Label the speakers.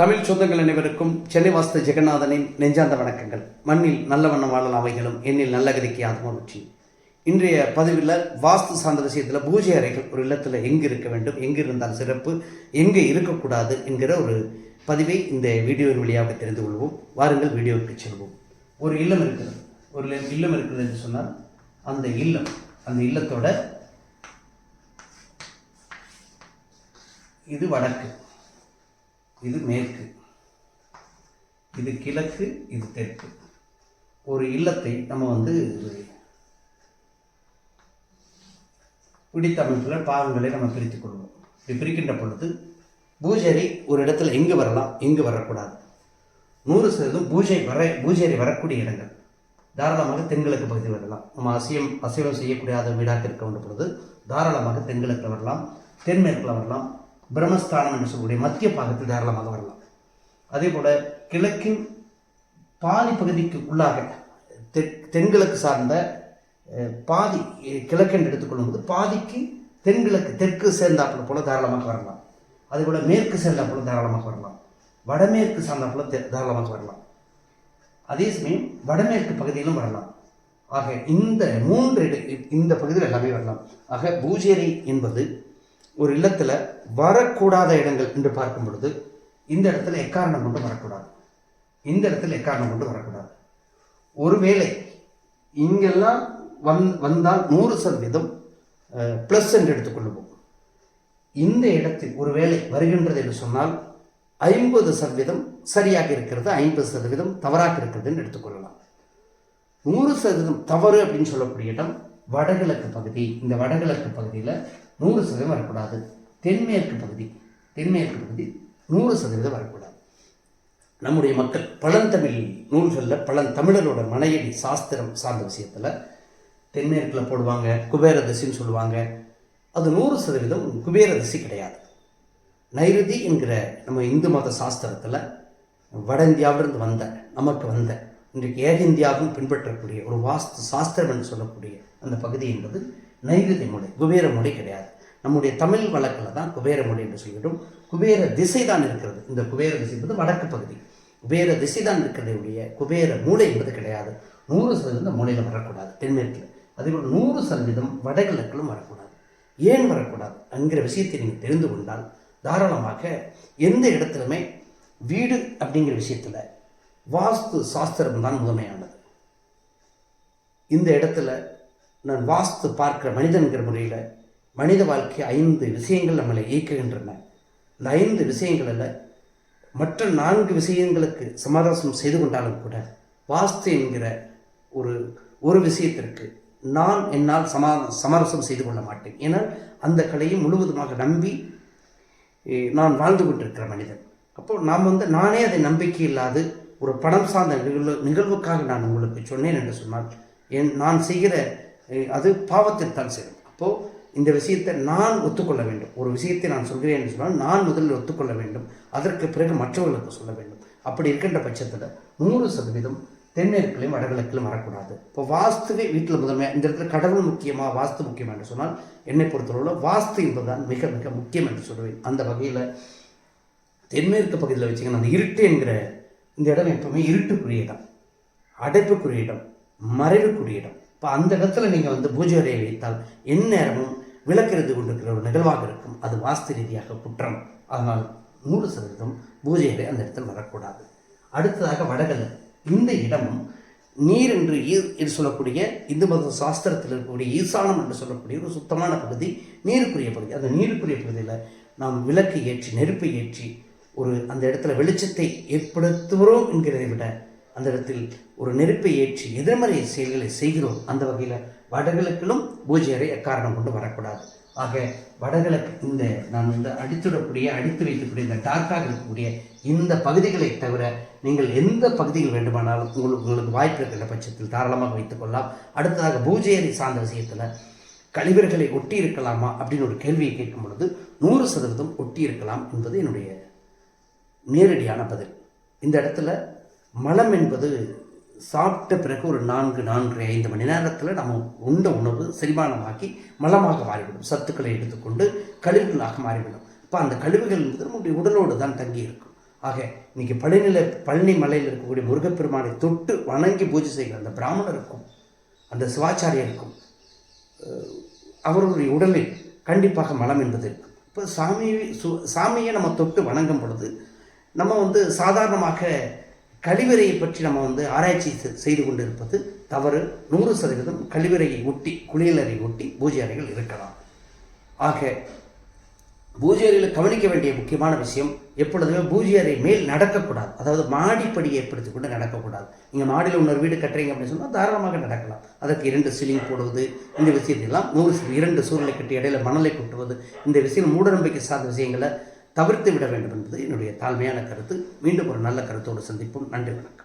Speaker 1: தமிழ் சொந்தங்கள் அனைவருக்கும் சென்னை வாஸ்து ஜெகநாதனின் நெஞ்சார்ந்த வணக்கங்கள். மண்ணில் நல்ல வண்ணம் வாழல் அவைகளும் எண்ணில் நல்ல கதிக்கு ஆத்மருச்சி. இன்றைய பதிவில் வாஸ்து சார்ந்த விஷயத்தில் பூஜை அறைகள் ஒரு இல்லத்தில் எங்கே இருக்க வேண்டும், எங்கே இருந்தால் சிறப்பு, எங்கே இருக்கக்கூடாது என்கிற ஒரு பதிவை இந்த வீடியோவின் வழியாக தெரிந்து கொள்வோம். வாருங்கள் வீடியோவுக்கு செல்வோம். ஒரு இல்லம் இருக்கிறது, இல்லம் இருக்கிறது என்று சொன்னால் அந்த இல்லத்தோட இது வடக்கு, இது மேற்கு, இது கிழக்கு, இது தெற்கு. ஒரு இல்லத்தை நம்ம பிடித்த அமைப்பில் பாகங்களை நம்ம பிரித்துக் கொள்வோம். இப்படி பிரிக்கின்ற பொழுது பூஜை ஒரு இடத்துல எங்கு வரலாம், எங்கு வரக்கூடாது. 100% பூஜை வரக்கூடிய இடங்கள் தாராளமாக தென்கிழக்கு பகுதி வரலாம். நம்ம அசைவம் செய்யக்கூடிய வீடாக இருக்க வேண்டிய பொழுது தாராளமாக தென்கிழக்கில் வரலாம், தென்மேற்கில் வரலாம், பிரம்மஸ்தானம் என்று சொல்லக்கூடிய மத்திய பாகத்தில் தாராளமாக வரலாம். அதே போல் கிழக்கின் பாதி பகுதிக்கு உள்ளாக தென்கிழக்கு சார்ந்த பாதி கிழக்கு என்று எடுத்துக்கொள்ளும்போது பாதிக்கு தென்கிழக்கு தெற்கு சேர்ந்தாப்புல போல தாராளமாக வரலாம். அதே போல் மேற்கு சேர்ந்தாப்புல தாராளமாக வரலாம், வடமேற்கு சார்ந்தாப்புல தாராளமாக வரலாம். அதே சமயம் வடமேற்கு பகுதியிலும் வரலாம். ஆக இந்த இந்த பகுதியில் எல்லாமே வரலாம். ஆக பூஜை என்பது ஒரு இல்லத்தில் வரக்கூடாத இடங்கள் என்று பார்க்கும் பொழுது இந்த இடத்துல எக்காரணம் கொண்டு வரக்கூடாது, இந்த இடத்துல எக்காரணம் கொண்டு வரக்கூடாது. ஒருவேளை இங்கெல்லாம் வந்தால் 100% ப்ளஸ் என்று எடுத்துக்கொள்வோம். இந்த இடத்தில் ஒருவேளை வருகின்றது என்று சொன்னால் 50% சரியாக இருக்கிறது, 50% தவறாக இருக்கிறது என்று எடுத்துக்கொள்ளலாம். 100% தவறு அப்படின்னு சொல்லக்கூடிய இடம் வடகிழக்கு பகுதி. இந்த வடகிழக்கு பகுதியில் 100% வரக்கூடாது. தென்மேற்கு பகுதி 100% வரக்கூடாது. நம்முடைய மக்கள் பழந்தமிழ் நூல்களில் பழந்தமிழரோட மனையடி சாஸ்திரம் சார்ந்த விஷயத்தில் தென்மேற்கில் போடுவாங்க, குபேர திசைன்னு சொல்லுவாங்க. அது 100% குபேர திசை கிடையாது. நைருதி என்கிற நம்ம இந்து மத சாஸ்திரத்தில் வட இந்தியாவிலிருந்து நமக்கு வந்த இன்றைக்கு ஏக இந்தியாவும் பின்பற்றக்கூடிய ஒரு வாஸ்து சாஸ்திரம் என்று சொல்லக்கூடிய அந்த பகுதி என்பது நைருதி மொழி, குபேர மொழி கிடையாது. நம்முடைய தமிழ் வழக்கில் தான் குபேர மொழி என்று சொல்லிவிடும். குபேர திசை தான் இருக்கிறது. இந்த குபேர திசை என்பது வடக்கு பகுதி, குபேர திசை தான் இருக்கிறதுடைய குபேர மூளை என்பது கிடையாது. 100% மூலையில் வரக்கூடாது தென்மேற்கில். அதேபோல் 100% வடகிழக்கிலும் வரக்கூடாது. ஏன் வரக்கூடாது என்கிற விஷயத்தை நீங்கள் தெரிந்து கொண்டால் தாராளமாக எந்த இடத்துலையுமே வீடு அப்படிங்கிற விஷயத்தில் வாஸ்து சாஸ்திரம் தான் முதன்மையானது. இந்த இடத்துல நான் வாஸ்து பார்க்கிற மனிதன்கிற முறையில் மனித வாழ்க்கை 5 விஷயங்கள் நம்மளை இயக்குகின்றன. இந்த 5 விஷயங்களில் மற்ற 4 விஷயங்களுக்கு சமரசம் செய்து கொண்டாலும் கூட வாஸ்து என்கிற ஒரு விஷயத்திற்கு என்னால் சமரசம் செய்து கொள்ள மாட்டேன். ஏன்னா அந்த கலையை முழுவதுமாக நம்பி நான் வாழ்ந்து கொண்டிருக்கிற மனிதன். அப்போது நானே அதை நம்பிக்கை இல்லாது ஒரு பணம் சார்ந்த நிகழ்வுக்காக நான் உங்களுக்கு சொன்னேன் என்று சொன்னால் நான் செய்கிற அது பாவத்தில் தான் செய்யும். அப்போது இந்த விஷயத்தை நான் ஒத்துக்கொள்ள வேண்டும். ஒரு விஷயத்தை நான் சொல்கிறேன் என்று சொன்னால் நான் முதலில் ஒத்துக்கொள்ள வேண்டும், அதற்கு பிறகு மற்றவர்களுக்கு சொல்ல வேண்டும். அப்படி இருக்கின்ற பட்சத்தில் 100% தென்மேற்கிலும் வடகிழக்கிலும் வரக்கூடாது. இப்போ வாஸ்துவே வீட்டில் முதன்மையாக இந்த இடத்துல கடவுள் முக்கியமாக வாஸ்து முக்கியம் என்று சொன்னால் என்னை பொறுத்தளவில் வாஸ்து என்பதுதான் மிக மிக முக்கியம் என்று சொல்வேன். அந்த வகையில் தென்மேற்கு பகுதியில் வச்சிங்கன்னா அந்த இருட்டு என்கிற இந்த இடம் எப்பவுமே இருட்டுக்குரிய இடம், அடைப்புக்குரிய இடம், மறைவுக்குரிய இடம். இப்போ அந்த இடத்துல நீங்கள் பூஜை அறையை வைத்தால் எந்நேரமும் விளக்கிறது கொண்டிருக்கிற ஒரு நிகழ்வாக இருக்கும். அது வாஸ்து ரீதியாக குற்றம். அதனால் 100% பூஜை அறை அந்த இடத்தில் வரக்கூடாது. அடுத்ததாக வடகிழக்கு. இந்த இடமும் நீர் என்று சொல்லக்கூடிய இந்து மத சாஸ்திரத்தில் இருக்கக்கூடிய ஈசானம் என்று சொல்லக்கூடிய ஒரு சுத்தமான பகுதி, நீருக்குரிய பகுதி. அந்த நீருக்குரிய பகுதியில் நாம் விளக்கு ஏற்றி நெருப்பை ஏற்றி அந்த இடத்துல வெளிச்சத்தை ஏற்படுத்துகிறோம் என்கிறதை விட அந்த இடத்தில் ஒரு நெருப்பை ஏற்றி எதிர்மறை செயல்களை செய்கிறோம். அந்த வகையில் வடகிழக்கிலும் பூஜை அறை எக்காரணம் கொண்டு வரக்கூடாது. ஆக வடகிழக்கு நான் அடித்து வைக்கக்கூடிய இந்த டார்க்காக இருக்கக்கூடிய இந்த பகுதிகளை தவிர நீங்கள் எந்த பகுதியில் வேண்டுமானாலும் உங்களுக்கு வாய்ப்பு இருக்கின்ற பட்சத்தில் தாராளமாக வைத்துக்கொள்ளலாம். அடுத்ததாக பூஜை அறை சார்ந்த விஷயத்தில் கழிவறைகளை ஒட்டி இருக்கலாமா அப்படின்னு ஒரு கேள்வியை கேட்கும் பொழுது 100% ஒட்டி இருக்கலாம் என்பது என்னுடைய நேரடியான பதில். இந்த இடத்துல மலம் என்பது சாப்பிட்ட பிறகு ஒரு 4-5 மணி நேரத்தில் நம்ம உண்ட உணவு செரிமானமாக்கி மலமாக மாறிவிடும். சத்துக்களை எடுத்துக்கொண்டு கழிவுகளாக மாறிவிடும். இப்போ அந்த கழிவுகள் என்பது நம்முடைய உடலோடு தான் தங்கி இருக்கும். ஆக இன்னைக்கு பழனி மலையில் இருக்கக்கூடிய முருகப்பெருமானை தொட்டு வணங்கி பூஜை செய்கிற அந்த பிராமணருக்கும் அந்த சிவாச்சாரியருக்கும் அவருடைய உடலில் கண்டிப்பாக மலம் என்பது இருக்கும். இப்போ சாமியை நம்ம தொட்டு வணங்கும் பொழுது நம்ம சாதாரணமாக கழிவறையை பற்றி நம்ம ஆராய்ச்சி செய்து கொண்டு இருப்பது தவறு. 100% கழிவறையை ஒட்டி குளியலறை ஒட்டி பூஜை அறைகள் இருக்கலாம். ஆக பூஜை அறையில் கவனிக்க வேண்டிய முக்கியமான விஷயம், எப்பொழுதுமே பூஜை அறை மேல் நடக்கக்கூடாது. அதாவது மாடிப்படியை ஏற்படுத்தி கொண்டு நடக்கக்கூடாது. நீங்கள் மாடியில் இன்னொரு வீடு கட்டுறீங்க அப்படின்னு சொன்னால் தாராளமாக நடக்கலாம். அதற்கு 2 சீலிங் போடுவது, இந்த விஷயத்தையெல்லாம் 2 சூழலை கட்டி இடையில மணலை கொட்டுவது, இந்த விஷயம் மூடநம்பிக்கை சார்ந்த விஷயங்களை தவிர்த்து விட வேண்டும் என்பது என்னுடைய தாழ்மையான கருத்து. மீண்டும் ஒரு நல்ல கருத்தோடு சந்திப்போம். நன்றி, வணக்கம்.